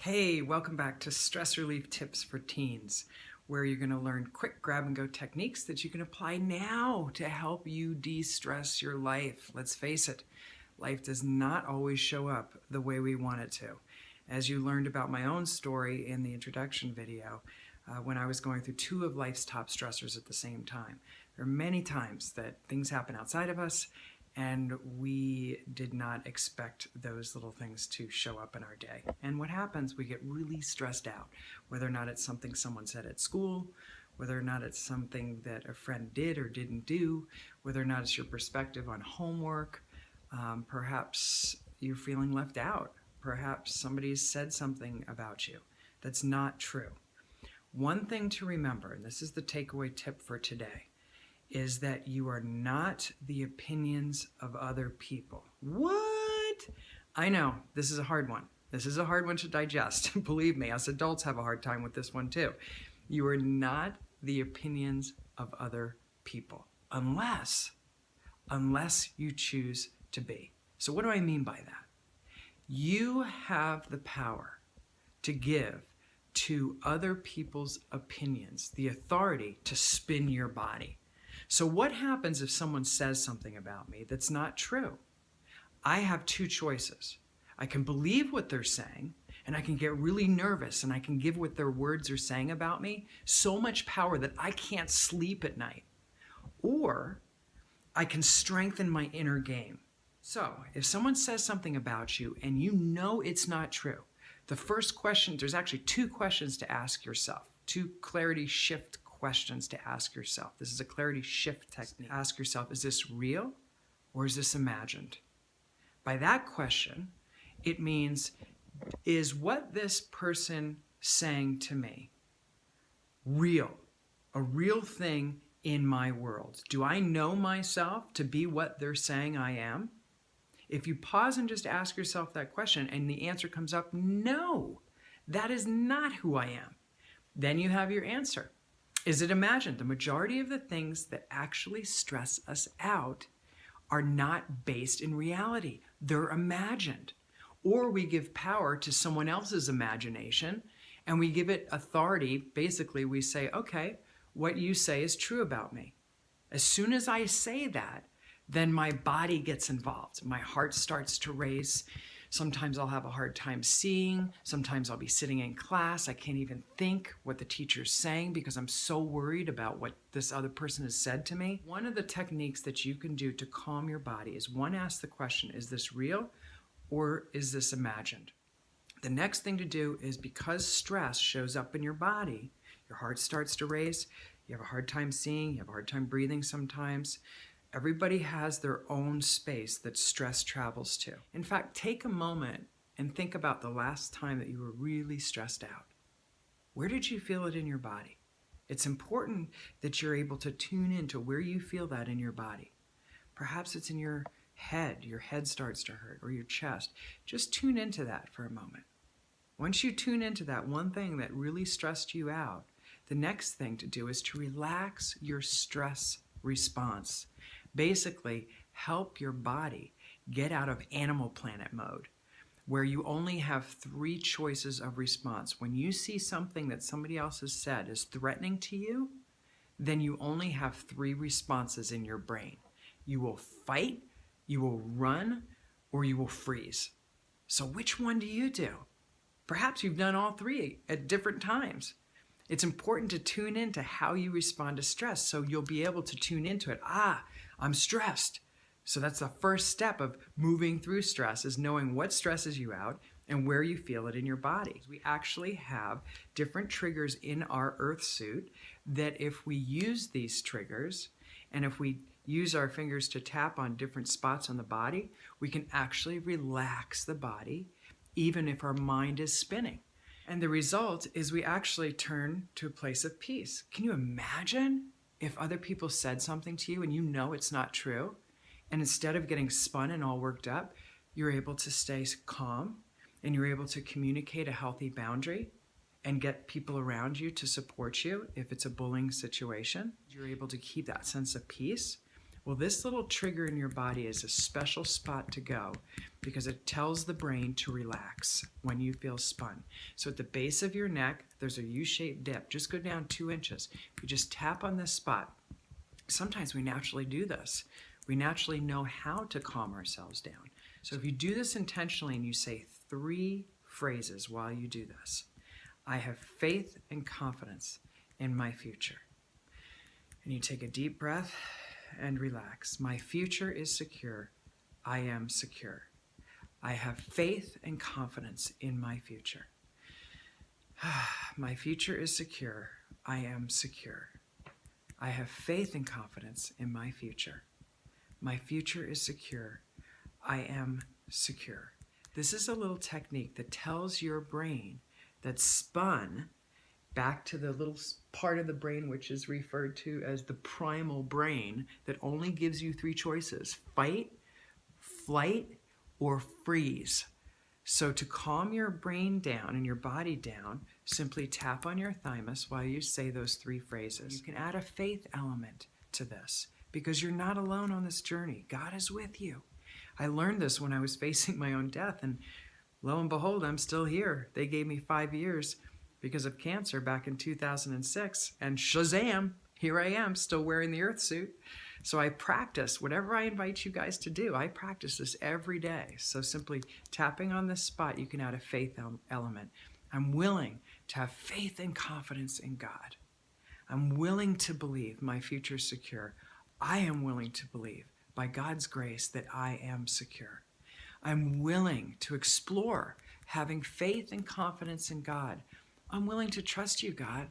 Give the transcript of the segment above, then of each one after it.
Hey, welcome back to Stress Relief Tips for Teens, where you're going to learn quick grab-and-go techniques that you can apply now to help you de-stress your life. Let's face it, life does not always show up the way we want it to. As you learned about my own story in the introduction video, when I was going through two of life's top stressors at the same time. There are many times that things happen outside of us and we did not expect those little things to show up in our day. And what happens, we get really stressed out, whether or not it's something someone said at school, whether or not it's something that a friend did or didn't do, whether or not it's your perspective on homework, perhaps you're feeling left out, perhaps somebody's said something about you that's not true. One thing to remember, and this is the takeaway tip for today, is that you are not the opinions of other people. What? I know, this is a hard one. This is a hard one to digest. Believe me, us adults have a hard time with this one too. You are not the opinions of other people, unless you choose to be. So what do I mean by that? You have the power to give to other people's opinions, the authority to spin your body. So what happens if someone says something about me that's not true? I have two choices. I can believe what they're saying, and I can get really nervous, and I can give what their words are saying about me so much power that I can't sleep at night. Or I can strengthen my inner game. So if someone says something about you and you know it's not true, the first question, there's actually two questions to ask yourself, two clarity shift questions to ask yourself. This is a clarity shift technique. Ask yourself, is this real or is this imagined? By that question, it means, is what this person saying to me real? A real thing in my world? Do I know myself to be what they're saying I am? If you pause and just ask yourself that question and the answer comes up, no, that is not who I am, then you have your answer. Is it imagined? The majority of the things that actually stress us out are not based in reality. They're imagined. Or we give power to someone else's imagination and we give it authority. Basically, we say, okay, what you say is true about me. As soon as I say that, then my body gets involved. My heart starts to race. Sometimes I'll have a hard time seeing. Sometimes I'll be sitting in class. I can't even think what the teacher's saying because I'm so worried about what this other person has said to me. One of the techniques that you can do to calm your body is, one, ask the question, is this real or is this imagined? The next thing to do is, because stress shows up in your body, your heart starts to race, you have a hard time seeing, you have a hard time breathing sometimes. Everybody has their own space that stress travels to. In fact, take a moment and think about the last time that you were really stressed out. Where did you feel it in your body? It's important that you're able to tune into where you feel that in your body. Perhaps it's in your head starts to hurt, or your chest. Just tune into that for a moment. Once you tune into that one thing that really stressed you out, the next thing to do is to relax your stress response. Basically, help your body get out of Animal Planet mode, where you only have three choices of response. When you see something that somebody else has said is threatening to you, then you only have three responses in your brain. You will fight, you will run, or you will freeze. So which one do you do? Perhaps you've done all three at different times. It's important to tune into how you respond to stress so you'll be able to tune into it. I'm stressed. So that's the first step of moving through stress, is knowing what stresses you out and where you feel it in your body. We actually have different triggers in our Earth suit that, if we use these triggers and if we use our fingers to tap on different spots on the body, we can actually relax the body even if our mind is spinning. And the result is we actually turn to a place of peace. Can you imagine if other people said something to you and you know it's not true, and instead of getting spun and all worked up, you're able to stay calm and you're able to communicate a healthy boundary and get people around you to support you if it's a bullying situation? You're able to keep that sense of peace. Well, this little trigger in your body is a special spot to go because it tells the brain to relax when you feel spun. So at the base of your neck, there's a U-shaped dip. Just go down 2 inches. You just tap on this spot. Sometimes we naturally do this. We naturally know how to calm ourselves down. So if you do this intentionally and you say 3 phrases while you do this, I have faith and confidence in my future. And you take a deep breath and relax. My future is secure. I am secure. I have faith and confidence in my future. My future is secure. I am secure. I have faith and confidence in my future. My future is secure. I am secure. This is a little technique that tells your brain that's spun back to the little part of the brain which is referred to as the primal brain that only gives you 3 choices: fight, flight, or freeze. So to calm your brain down and your body down, simply tap on your thymus while you say those 3 phrases. You can add a faith element to this because you're not alone on this journey. God is with you. I learned this when I was facing my own death, and lo and behold, I'm still here. They gave me 5 years because of cancer back in 2006, and shazam, here I am, still wearing the earth suit. So I practice whatever I invite you guys to do. I practice this every day. So simply tapping on this spot, you can add a faith element. I'm willing to have faith and confidence in God. I'm willing to believe my future is secure. I am willing to believe, by God's grace, that I am secure. I'm willing to explore having faith and confidence in God. I'm willing to trust you, God.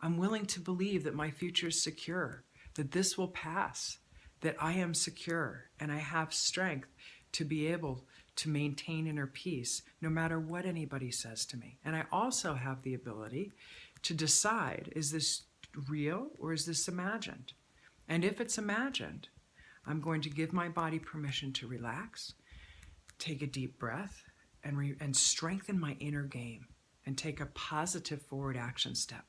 I'm willing to believe that my future is secure, that this will pass, that I am secure, and I have strength to be able to maintain inner peace no matter what anybody says to me. And I also have the ability to decide, is this real or is this imagined? And if it's imagined, I'm going to give my body permission to relax, take a deep breath, and strengthen my inner game and take a positive forward action step.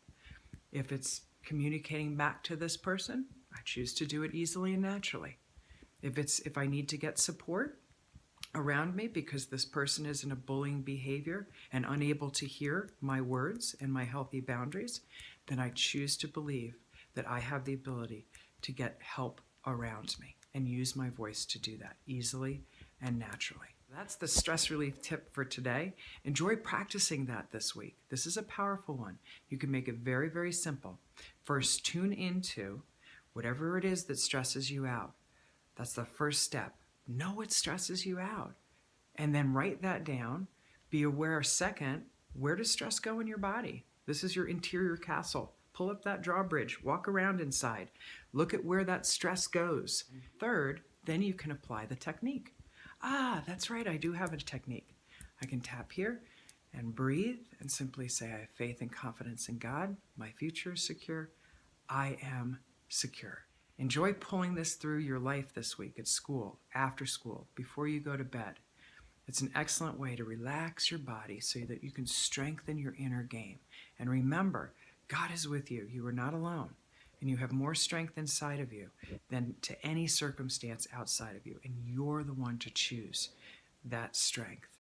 If it's communicating back to this person, I choose to do it easily and naturally. If I need to get support around me because this person is in a bullying behavior and unable to hear my words and my healthy boundaries, then I choose to believe that I have the ability to get help around me and use my voice to do that easily and naturally. That's the stress relief tip for today. Enjoy practicing that this week. This is a powerful one. You can make it very, very simple. First, tune into whatever it is that stresses you out. That's the first step. Know what stresses you out. And then write that down. Be aware, second, where does stress go in your body? This is your interior castle. Pull up that drawbridge. Walk around inside. Look at where that stress goes. Third, then you can apply the technique. Ah, that's right, I do have a technique. I can tap here and breathe and simply say, I have faith and confidence in God. My future is secure. I am secure. Enjoy pulling this through your life this week at school, after school, before you go to bed. It's an excellent way to relax your body so that you can strengthen your inner game. And remember, God is with you. You are not alone. And you have more strength inside of you than to any circumstance outside of you. And you're the one to choose that strength.